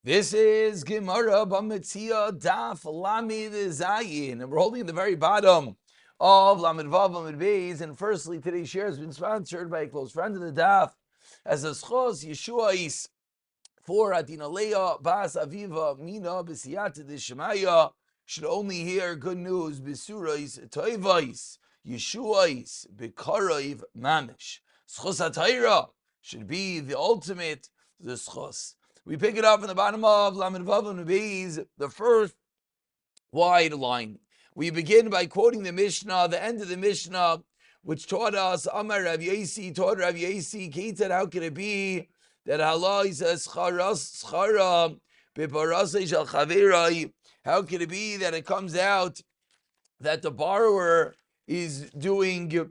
This is Gemara Metziah Daf Lamid Zayin, and we're holding at the very bottom of Lamid Vav Lamid Beis. And firstly, today's share has been sponsored by a close friend of the Daf as a schos Yeshuais for Adina Leah Bas Aviva Mina B'Siyata D'Shemaya. Should only hear good news B'Surais Toivais Yeshuais B'Karaiv Mamish. Schos HaTaira should be the ultimate the schos. We pick it up from the bottom of Lamed Vav and Beis, the first wide line. We begin by quoting the Mishnah, the end of the Mishnah, which taught us, Amar Rav Yasi, taught Rav Yasi, Ketzad, how could it be that Allah says, Schara, Biparasai Shal Chaverai, how could it be that it comes out that the borrower is doing,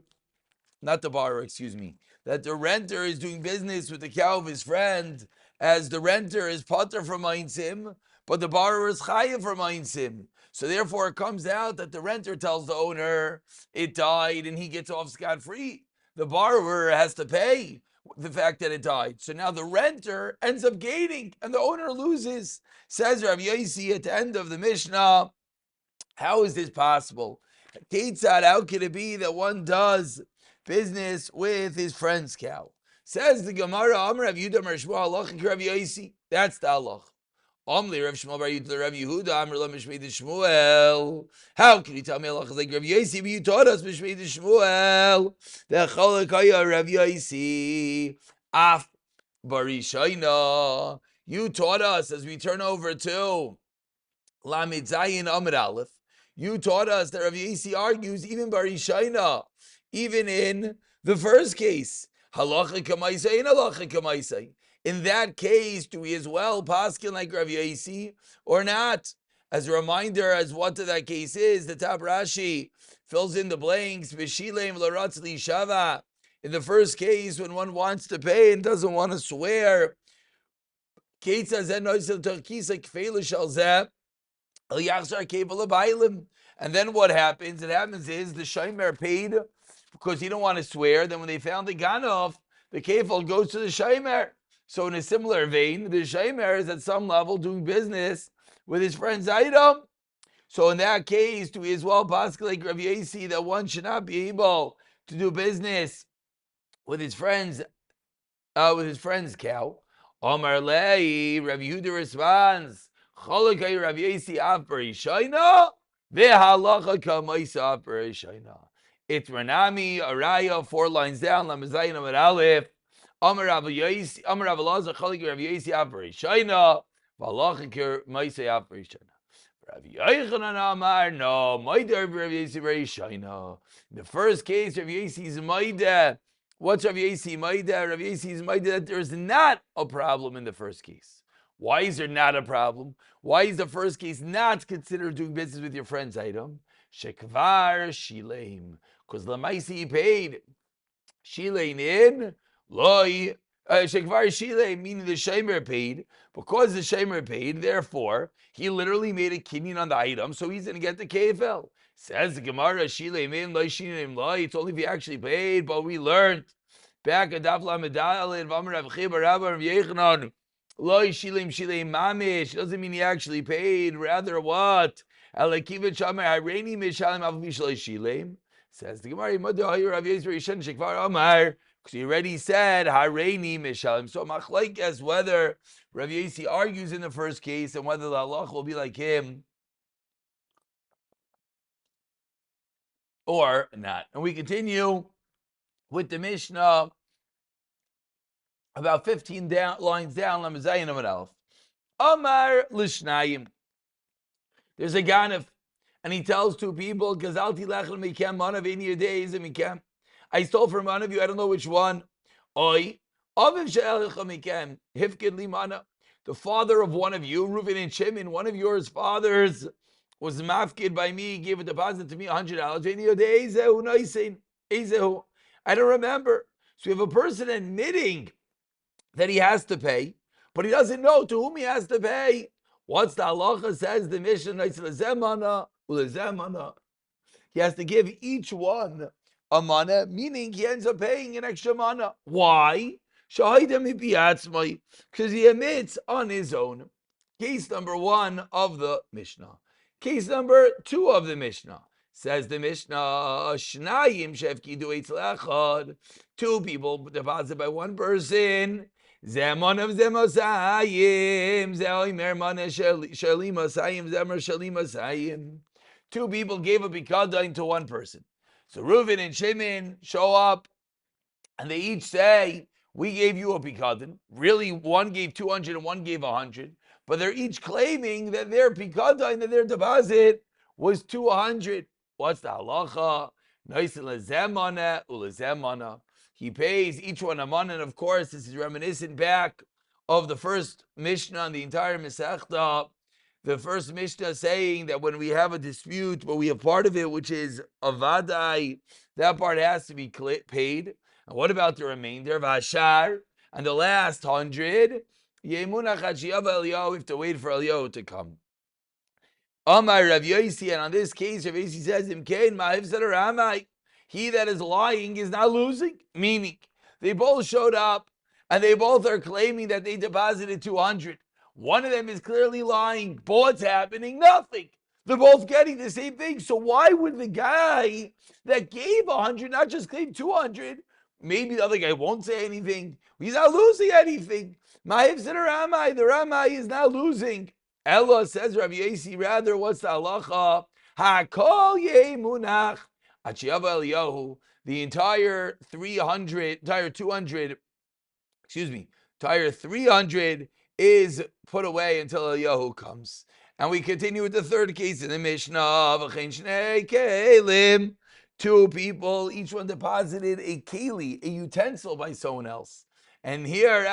not the borrower, excuse me, that the renter is doing business with the cow of his friend, as the renter is pater from Einsim, but the borrower is chayiv from Einsim. So therefore it comes out that the renter tells the owner it died and he gets off scot-free. The borrower has to pay the fact that it died. So now the renter ends up gaining and the owner loses. Says Rav Yasi at the end of the Mishnah, how is this possible? Ketzad, how could it be that one does business with his friend's cow? Says the Gemara, Amar Rav Yehuda Amar Shmuel Halachik Rav Yosi. That's the halach. Amli Rav Shmuel Bar Yehuda Rav Yehuda Amar Lam Mishmei Shmuel. How can you tell me halachas like Rav Yosi? But you taught us Mishmei Shmuel. The Chalakaya Rav Yosi Af Barishaina. You taught us as we turn over to Lamed Zayin Amid Aleph. You taught us that Rav Yasi argues even Barishaina, even in the first case. Halacha kamaisai and halacha kamaisai. In that case, do we as well paskin like Rav Yasi or not? As a reminder, as what that case is, the top Rashi fills in the blanks. V'shilem l'ratz li shava. In the first case, when one wants to pay and doesn't want to swear, Ketzah zen noisel terkisa kfeilu shal zeh. And then what happens? It happens is the Shomer paid because he don't want to swear. Then when they found the Ganov, the Kefal goes to the Shomer. So in a similar vein, the Shomer is at some level doing business with his friend's item. So in that case, do we as well paskin like Rav Yasi that one should not be able to do business with his friend's cow? Omar Lei, Rav Yehuda responds, Cholakai Rav Yasi af Barishaina, ve'halacha kamaisa af Barishaina. It's Ranami, Araya, 4 lines down, Lamazayim Amar Aleph, Amar Rav Yasi, Amar Rav Elazar, Cholakai Rav Yasi af Barishaina, ve'halacha kamaisa af Barishaina. Rav Yochanan Amar, no, Maida Rav Yasi Barishaina. In the first case, Rav Yasi's Maida. What's Rav Yasi Maida? Rav Yasi is Maida that there's not a problem in the first case. Why is there not a problem? Why is the first case not considered doing business with your friend's item? Shekvar Shileim. Because Lamaisi he paid. Shilein in Loi. Shekvar Shileim, meaning the Shemer paid. Because the Shemer paid, therefore, he literally made a kinyan on the item, so he's going to get the kefel. Says the Gemara, Shileim in Loi Shileim Loi. It's only if he actually paid, but we learned back at Daf Lamed Daled, V'amar Rav Chiba Rabba Rav Yechanan, Loi Shileim Shileim Mamish. Doesn't mean he actually paid. Rather what? Alakiva Shamer Hareini Mishalim Avav Mishalei Shileim. Says the Gemara, Rav Yasi Rishon Shekvar Amar. Because he already said Hareini Mishalim. So machlaik as whether Rav Yasi argues in the first case and whether the halach will be like him or not. And we continue with the Mishnah about 15 lines down. Lamazayim Amar Aleph. Amar Lishnayim. There's a ganef, and he tells 2 people, Gazalti lechel mikem manav in your days and mikem. I stole from one of you, I don't know which one. Oi, aviv she'elecha mikem, hifkid li mana. The father of one of you, Reuven and Shimon, one of yours fathers, was mafkid by me, gave a deposit to me, $100. In your days, I don't remember. So we have a person admitting that he has to pay, but he doesn't know to whom he has to pay. What's the halacha? Says the Mishnah, he has to give each one a mana, meaning he ends up paying an extra mana. Why? Because he admits on his own. case number 1 of the Mishnah. Case number 2 of the Mishnah. Says the Mishnah, Shnayim shefkidu eitzel echad. 2 people deposited by 1 person. Zemon of zemosayim. Zeoimer mana shalimasayim. Zemer shalimasayim. 2 people gave a pikadain to 1 person. So Reuven and Shimon show up, and they each say, we gave you a pikadon. Really, one gave 200 and one gave 100. But they're each claiming that their pikadon, that their deposit was 200. What's the halacha? He pays each one a man, and of course, this is reminiscent back of the first Mishnah on the entire Masechta. The first Mishnah saying that when we have a dispute, but we have part of it, which is a vadai, that part has to be paid. And what about the remainder? Vashar, and the last 100, Yemunach Hachiyav Eliyahu, we have to wait for Eliyahu to come. Amar Rav Yosi, and on this case, Rav Yosi says, Imkein Ma'av Zedar Amai, he that is lying is not losing. Meaning, they both showed up, and they both are claiming that they deposited 200. One of them is clearly lying. But what's happening? Nothing. They're both getting the same thing. So why would the guy that gave 100 not just claim 200? Maybe the other guy won't say anything. He's not losing anything. Ma'av Zedar Amai, the Ramai is not losing. Ella, says Rabbi Yosi, rather, what's the halacha? Hakol yemunach. Achiyav Eliyahu, the entire 300 is put away until Eliyahu comes. And we continue with the third case in the Mishnah. 2 people, each one deposited a keli, a utensil by someone else. And here,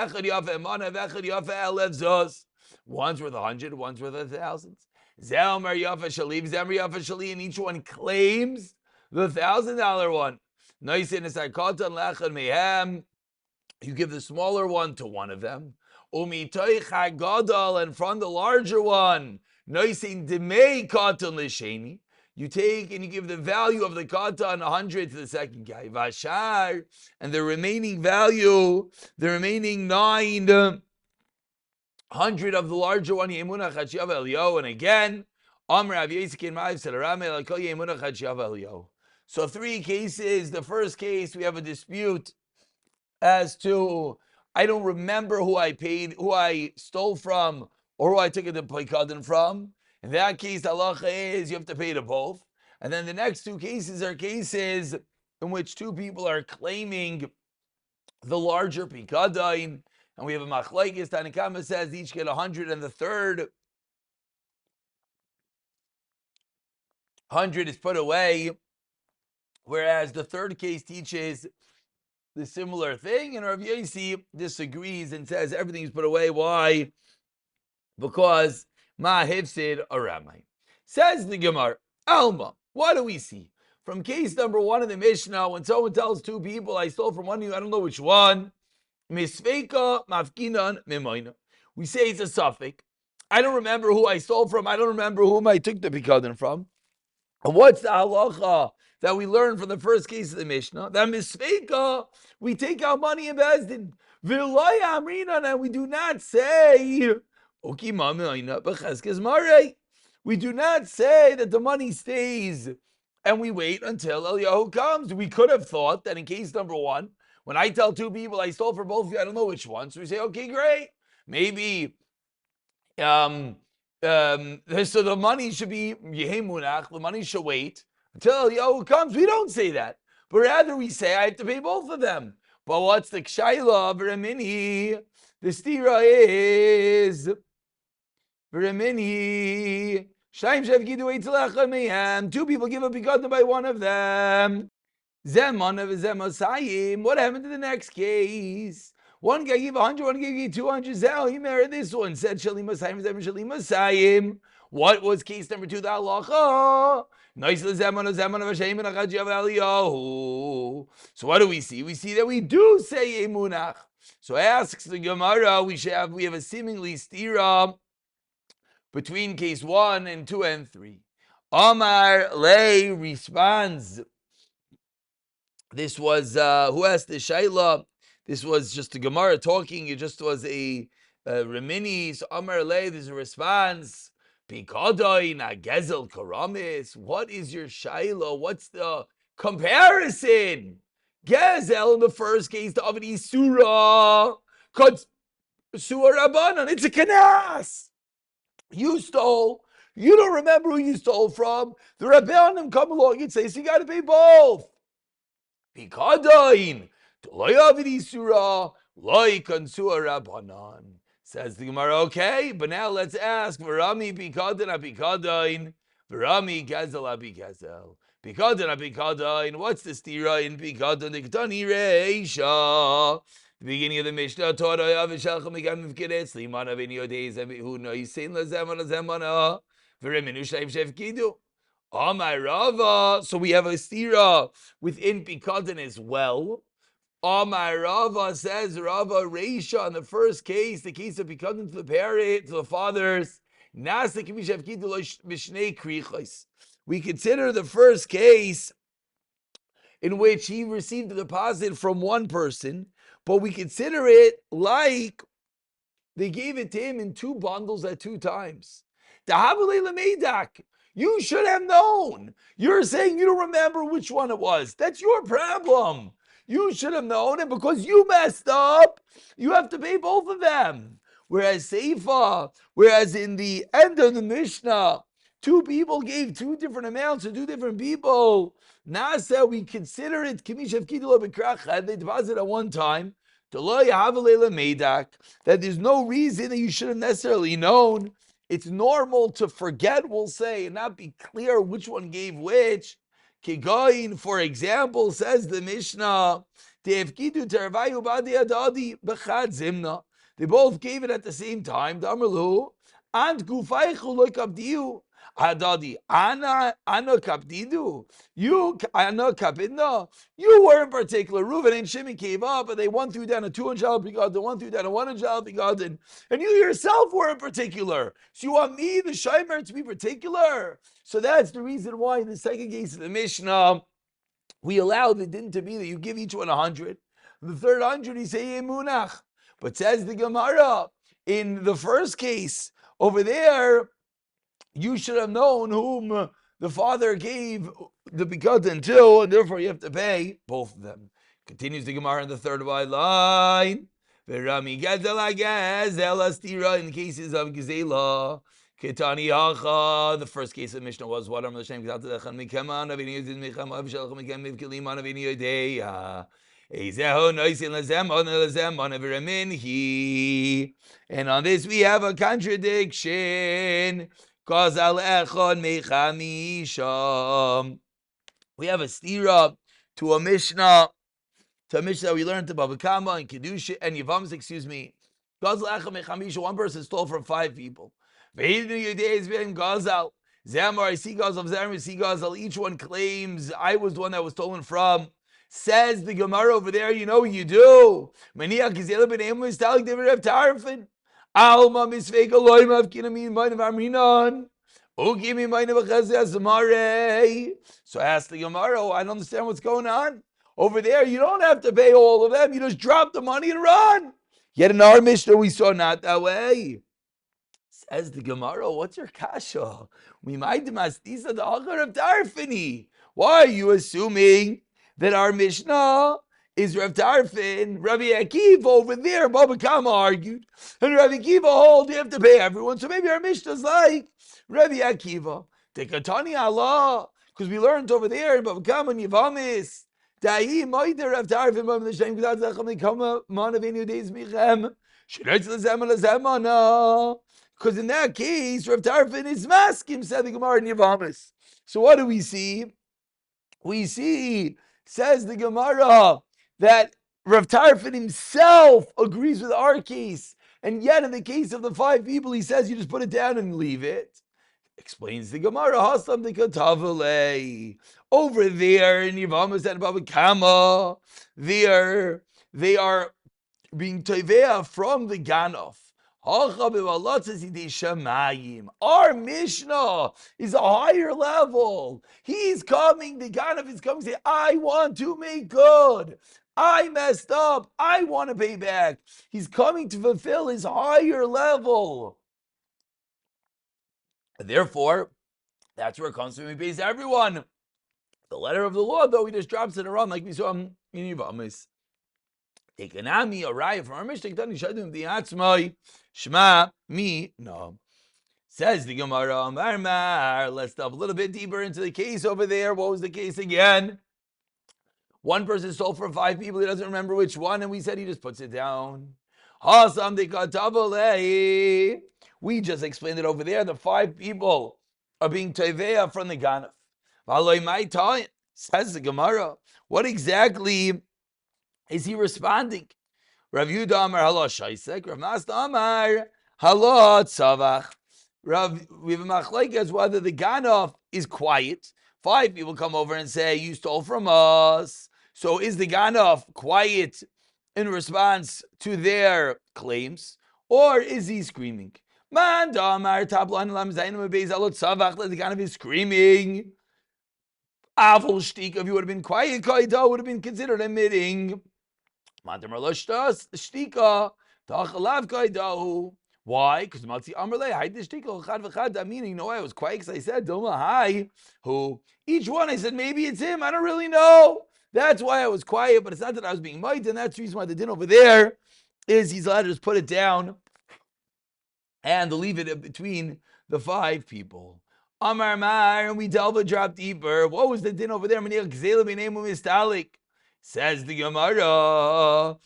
one's worth 100, one's worth 1,000. And each one claims the $1,000 one. You give the smaller one to one of them. And from the larger one, you take and you give the value of the katan 100 to the second guy. Vashar, and the remaining value, the remaining 900 of the larger one, Yemunach Hachiyav Eliyahu. And again, so 3 cases. The first case, we have a dispute as to, I don't remember who I stole from, or who I took the pikadon from. In that case, the halacha is you have to pay to both. And then the next 2 cases are cases in which 2 people are claiming the larger pikadon, and we have a machlekes. Tanakama says each get 100, and the third 100 is put away, whereas the third case teaches the similar thing, and Rav Yosi disagrees and says everything is put away. Why? Because ma hifsid aramai. Says the Gemara, Alma, what do we see? From case number 1 in the Mishnah, when someone tells 2 people, I stole from one of you, I don't know which one, misveika mafkinan mimoina. We say it's a suffix. I don't remember who I stole from. I don't remember whom I took the pikadon from. And what's the halacha that we learn from the first case of the Mishnah? That misveika, we take out money in Bezdin. V'loy amrinan, and we do not say, we do not say that the money stays and we wait until Eliyahu comes. We could have thought that in case number 1, when I tell 2 people I stole from both of you, I don't know which one. So we say, okay, great. Maybe so the money should be Yehemunach, the money should wait until Eliyahu comes. We don't say that. But rather we say I have to pay both of them. But what's the kshayla? V'remini, the stira is v'remini. 2 people give a pikadon by one of them. What happened to the next case? One guy gave 100, one guy gave 200. He married this one. Said Shalimasayim. What was case number 2? The halacha. So what do we see? We see that we do say emunach. So asks the Gemara, we have a seemingly stira between case 1 and 2 and 3. Amar Lei responds. This was who asked the Shaila. This was just the Gemara talking. It just was a Remini, so Amar Le, there's a response. Pikodoin, Gezel Karamis. What is your Shaila? What's the comparison? Gezel in the first case, the Avdi Surah. Surah Rabbanan. It's a kanas. You stole. You don't remember who you stole from. The Rabbanim come along and say, so you got to pay both. Pikadain. Loy Avdi Surah. Loy Kansua Rabbanan. Says the Gemara, okay, but now let's ask, Varami Pikadin Apikadain, Varami Gezel Apikezel. Pikadin Apikadain, what's the stira in Pikadin? The Ketani Reisha. The beginning of the Mishnah, Torah Yavishalcham Megam Mivkiretz, Liman Avini Yodeis, who know he's saying Lazemana Zemana, Veriminu Shaim Shevkidu. Oh my Rava. So we have a stira within Pikadin as well. My Rava says Rava Reisha in the first case, the case of becoming to the parent, to the fathers. We consider the first case in which he received a deposit from one person, but we consider it like they gave it to him in two bundles at two times. You should have known. You're saying you don't remember which one it was. That's your problem. You should have known it because you messed up. You have to pay both of them. Whereas in the end of the Mishnah, two people gave two different amounts to two different people. Nasa, we consider it that they deposit at one time. That there's no reason that you should have necessarily known. It's normal to forget, we'll say, and not be clear which one gave which. Kigoin, for example, says the Mishnah, they both gave it at the same time. And Adadi, Ana Kapdidu. You Ana Kapidna. You weren't particular. Reuven and Shimon gave up, but they one threw down a 200 begotten, one threw down a 100 begotten, and you yourself weren't particular. So you want me, the Shimer, to be particular. So that's the reason why in the second case of the Mishnah, we allow the din to be that you give each one 100. The third 100, you say Yemunach. But says the Gemara, in the first case, over there, you should have known whom the father gave the begotten to, and therefore you have to pay both of them. Continues the Gemara in the third wide line. Verami Gezel Gezel Astira in cases of Gezela. Ketani Hacha. The first case of Mishnah was what? L'Shem Gzal Mikeman Avini Yudin Mecham Avshalach Mikem Mivkeliman Avini Yodeya. And on this we have a contradiction. We have a stira to a Mishnah we learned about Bava Kama and Kedusha and Yevamos, one person stole from 5 people. Zamar, I see Gazal, Zamar, I see Gazal. Each one claims I was the one that was stolen from. Says the Gemara over there, you know what you do. Alma misvega loima of kinami mind of Amrinon. Ugimi mind of Azamare. So ask the Gemara, I don't understand what's going on. Over there, you don't have to pay all of them. You just drop the money and run. Yet in our Mishnah, we saw not that way. Says the Gemara, what's your kasha? We might demas these are the Agar of Tarfini. Why are you assuming that our Mishnah is Rav Tarfin? Rabbi Akiva over there, Baba Kama argued, and Rabbi Akiva hold you have to pay everyone. So maybe our Mishnah is like Rabbi Akiva. Tekatani Allah, because we learned over there in Baba Kama and Yevamis. Dahi moider Rav Tarfin Baba L'Shem G'dad Zachem Kama Manavinu Deis Michem Shretz L'Zemana L'Zemana. Because in that case, Rav Tarfin is maskim, said the Gemara in Yevamis. So what do we see? We see, says the Gemara, that Rav Tarfin himself agrees with our case, and yet in the case of the 5 people, he says you just put it down and leave it. Explains the Gemara, Hasam de Katavale. Over there in Yevamos and Bava Kama, they are being Tevea from the Ganof. Our Mishnah is a higher level. He's coming, the Ganav is coming, say, I want to make good. I messed up. I want to pay back. He's coming to fulfill his higher level. Therefore, that's where it comes from. He pays everyone. The letter of the law, though, he just drops it around like we saw in Yivamis. Ekanami, a raya from our Mishnah, Shadim the Atzmai, Shema, me, no. Says the Gemara, Mar. Let's delve a little bit deeper into the case over there. What was the case again? One person stole from 5 people. He doesn't remember which one, and we said he just puts it down. We just explained it over there. The 5 people are being teveya from the ganaf. Says the Gemara. What exactly is he responding? Rav Yudah Amar Halo Shaisek. Rav Masda Amar Halo Tzavach. We have a machlekes whether the ganaf is quiet. 5 people come over and say, you stole from us. So is the ganaf quiet in response to their claims? Or is he screaming? Man damar tablan lam zayin beis alot tzavach. The ganaf is screaming. Avol shtika, if you would have been quiet, kaida would have been considered admitting. Mantamar lo shtika, tachalav kaidahu. Why? Because Matzi Amrle, hide the shtika, chad v'chad. Meaning, no, I was quiet because I said, Doma, hi. Who? Each one, I said, maybe it's him. I don't really know. That's why I was quiet, but it's not that I was being might, and that's the reason why the din over there is he's allowed to just put it down and leave it between the 5 people. Amar Mar, and we delve a drop deeper. What was the din over there? Says the Gemara.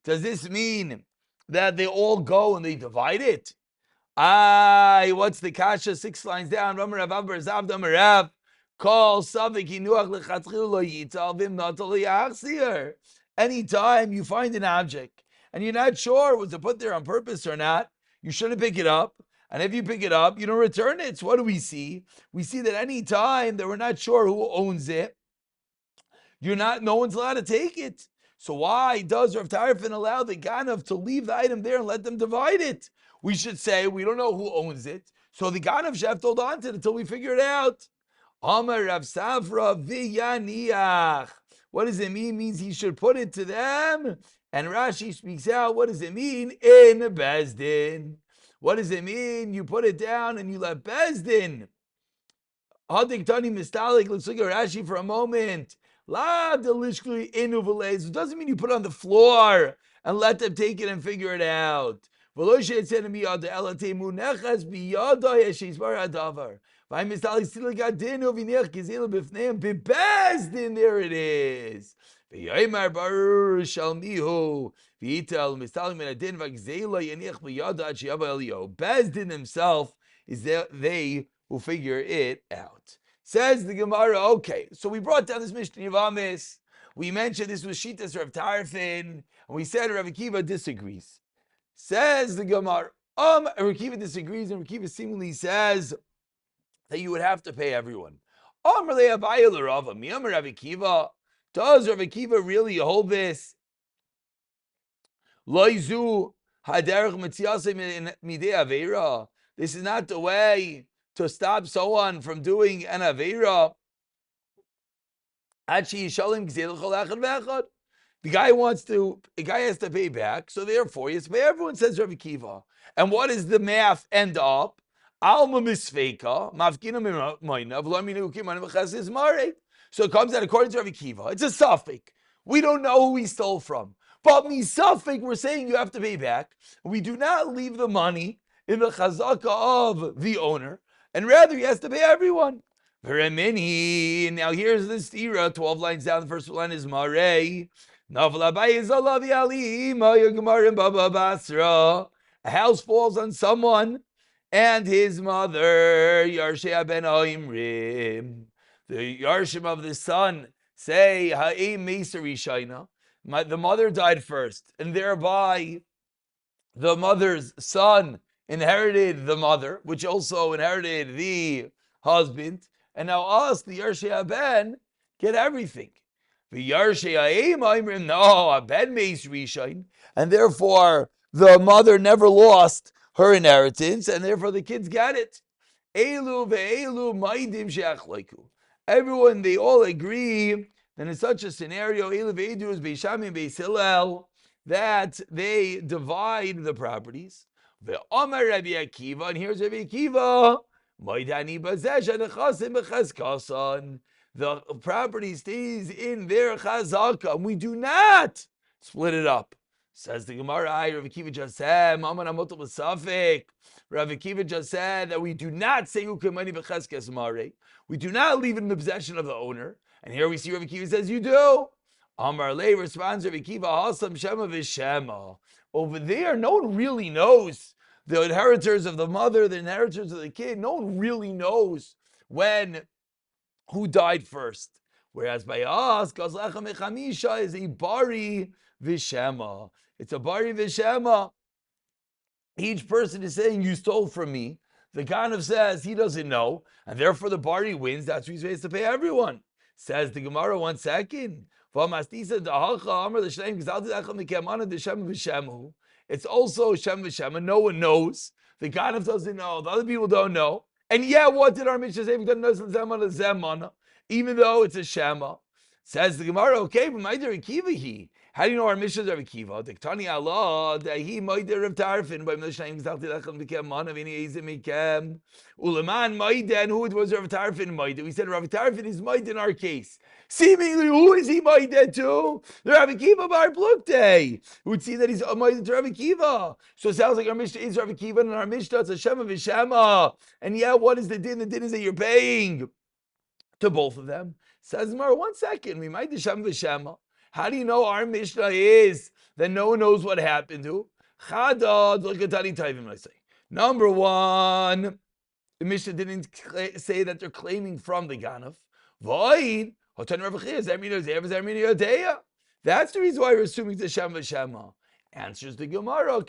Does this mean that they all go and they divide it? What's the kasha? 6 lines down. Anytime you find an object and you're not sure was it put there on purpose or not, you shouldn't pick it up. And if you pick it up, you don't return it. So what do we see? We see that any time that we're not sure who owns it, no one's allowed to take it. So why does Rav Tarfon allow the Ganav to leave the item there and let them divide it? We should say we don't know who owns it. So the Ganav should have to hold on to it until we figure it out. Amar Rav Safra v'yaniach. What does it mean? It means he should put it to them. And Rashi speaks out, what does it mean? In Bezdin. What does it mean? You put it down and you let Bezdin. Hadik Tani Mistalik. Let's look at Rashi for a moment. It doesn't mean you put it on the floor and let them take it and figure it out. There it is. Bezdin himself is they who figure it out. Says the Gemara, okay, so we brought down this Mishnah Yivamis. We mentioned this was Shitas Rav Tarfon, and we said Rav Akiva disagrees. Says the Gemara, Rav Akiva disagrees, and Rav Akiva seemingly says that you would have to pay everyone. Rav Akiva, does Rav Akiva really hold this? Loizu haderech Metziah midei aveira. This is not the way to stop someone from doing an aveira. The guy has to pay back, so therefore he has to pay. Everyone says Rav Akiva. And what does the math end up? Alma misfeka, mafkina moina, v'lo minu v'chasis mare. So it comes out according to Rav Akiva. It's a suffix. We don't know who he stole from. But misafik, we're saying you have to pay back. We do not leave the money in the chazaka of the owner, and rather he has to pay everyone. Now here's the stira, 12 lines down. The first line is Marei. A house falls on someone and his mother, Yarshea ben Oimrim. The Yarshim of the son say, Ha'im Meisari Shaina. The mother died first, and thereby the mother's son inherited the mother, which also inherited the husband. And now us, the Yarshei Ben, get everything. The Yarshei no, a Ben Meis Rishain, and therefore the mother never lost her inheritance, and therefore the kids get it. Elu ve'elu maidim she'achleiku. Everyone, they all agree that in such a scenario, Eilu Ve'edu is Beis Shammai and Beis Hillel, that they divide the properties. Ve'omer Rabbi Akiva, and here's Rabbi Akiva, Moidani Bazesh Anechasim B'Chazkasan. The property stays in their chazaka, and we do not split it up. Says the Gemara, Rav Akiva just said, Maman Amotel B'Safik. Rav Akiva just said that we do not say Ukemani B'Chazkas Mare. We do not leave it in the possession of the owner. And here we see Rav Akiva says you do. Amar Le responds Rav Akiva, Hasam Shema V'Shema. Over there, no one really knows the inheritors of the mother, the inheritors of the kid. No one really knows who died first. Whereas by us, Gazlecha Mechamisha is a Bari V'Shema. It's a Bari V'Shema. Each person is saying, you stole from me. The Ganav says he doesn't know, and therefore the Bari wins. That's who he's supposed to pay everyone. Says the Gemara, 1 second. It's also Shem V'Shema. No one knows. The Ganav doesn't know. The other people don't know. And yeah, what did our Mishnah say? Even though it's a Shema. Says the Gemara, okay, but my Akiva. How do you know our Mishnah is Rav Akiva? Diktani Allah, that he might Rav Tarfin by Milshayim Zalti Lechem Bikem Mana Vini Ezim Mikem Uleman Maida, and who was Rav Tarfin Maida? We said Rav Tarfin is Maida in our case. Seemingly, who is he Maida to? The Rav Akiva Bar Plukte. Who would see that he's Maida to Rav Akiva. So it sounds like our Mishnah is Rav Akiva, and our Mishnah is a Shema V'Shema. And yeah, what is the din? The din is that you're paying to both of them. Says Mar, 1 second, we might do Shema V'Shema. How do you know our Mishnah is that no one knows what happened to? Number one, the Mishnah didn't say that they're claiming from the Ganav. That's the reason why we're assuming it's a Shema V'Shema. Answers the Gemara,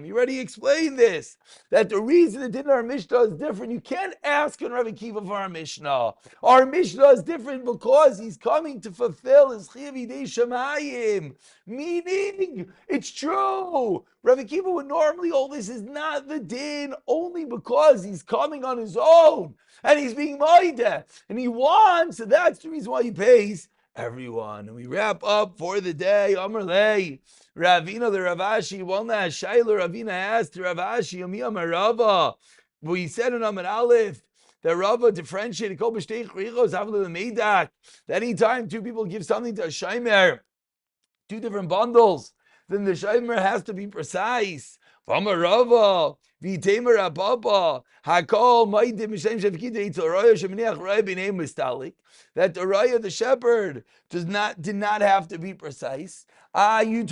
you already explained this, that the reason the din our Mishnah is different. You can't ask on Rav Akiva for our Mishnah. Our Mishnah is different because he's coming to fulfill his Chiyuv Yidei Shemayim. Meaning, it's true. Rav Akiva would normally, all this is not the din, only because he's coming on his own, and he's being Maida, and he wants, and that's the reason why he pays everyone. And we wrap up for the day. Amar Lei, Ravina the Ravashi, one last Shaila. Ravina asked Ravashi, Amar Rava. We said in Amar Aleph that Rava differentiated that anytime two people give something to a Shaimer, two different bundles, then the Shaimer has to be precise. Amar Rava, V'temer Ababa, Hakol Maidim Mishem Shevkida Yitzal Raya Sheminiach Raya B'nei Mistalik. That the Raya, the shepherd, did not have to be precise. We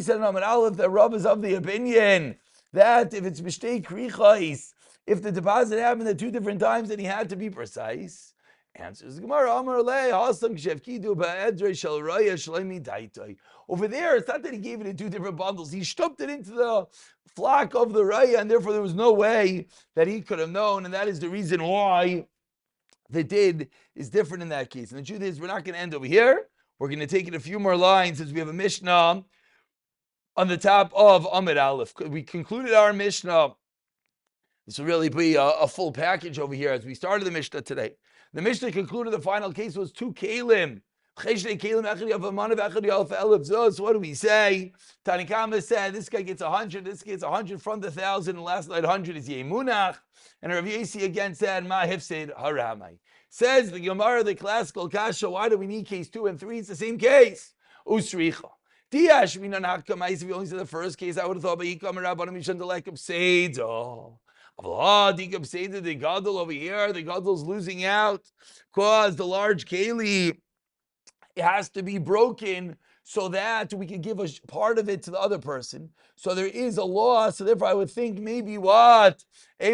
said in Amar Aleph that Rav is of the opinion that if it's Mishtei Krichais, if the deposit happened at 2 different times, then he had to be precise. Answers the Gemara, Amar Lei, Hasam Shevkidu Ba'edrei Shel Raya Shleimi Daitoi. Over there, it's not that he gave it in 2 different bundles. He stuffed it into the flock of the Raya, and therefore there was no way that he could have known, and that is the reason why the did is different in that case. And the truth is, we're not going to end over here. We're going to take it a few more lines as we have a Mishnah on the top of Amid Aleph. We concluded our Mishnah. This will really be a full package over here as we started the Mishnah today. The Mishnah concluded the final case was 2 Kalim. So what do we say? Tanikama said this guy gets 100, this gets 100 from the 1,000, and last night 100 is Yemunach. And Rav Yasi again said, Ma Hifsid Haramai. Says the Gemara, the classical Kasha, why do we need case 2 and 3? It's the same case. Usricha. Diash minan hakamais. If you only said the first case, I would have thought by Yikam Rabbanim Mishan Delekam Seido. The gadol over here, the gadol's losing out because the large keli, it has to be broken so that we can give a part of it to the other person. So there is a loss. So therefore, I would think maybe what? We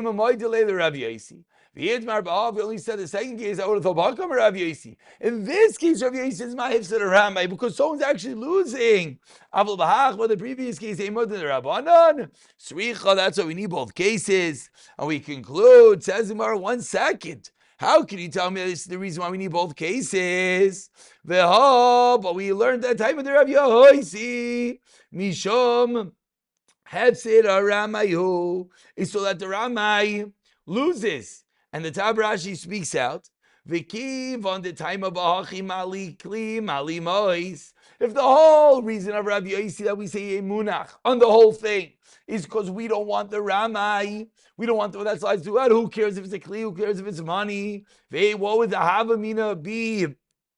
only said the second case, I would have thought, Rav Yasi. In this case, Rav Yasi is my hifzid Ramai because someone's actually losing. But the previous case, that's why we need both cases. And we conclude, says Gemara, 1 second. How can you tell me this is the reason why we need both cases? But we learned that time of the Rav Yasi. Mishom Hefsid Ramayu is so that the Ramai loses. And the Tab Rashi speaks out, Vikiv on the time of Ahachi Mali Kli Mali Mois. If the whole reason of Rabbi Yossi that we say Emunach on the whole thing is because we don't want the Ramai, we don't want the that slides to it. Who cares if it's a Kli? Who cares if it's money? What would the Havamina be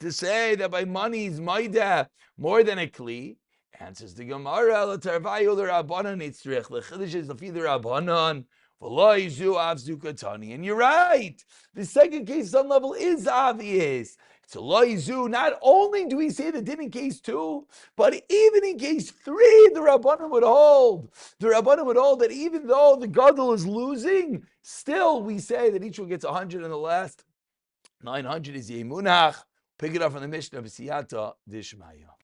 to say that by money is Maida more than a Kli? Answers the Gemara, L'tarvayu l'Rabbanan itzrich, l'chidish is l'fi the Rabbanan, v'lo yizu av zukatani. And you're right. The second case on level is obvious. It's a lo yizu. Not only do we say the din in case 2, but even in case 3, the Rabbanan would hold. The Rabbanan would hold that even though the Gadol is losing, still we say that each one gets 100 and the last 900 is Yemunach. Pick it up from the Mishnah, B'siyata Dishmaya.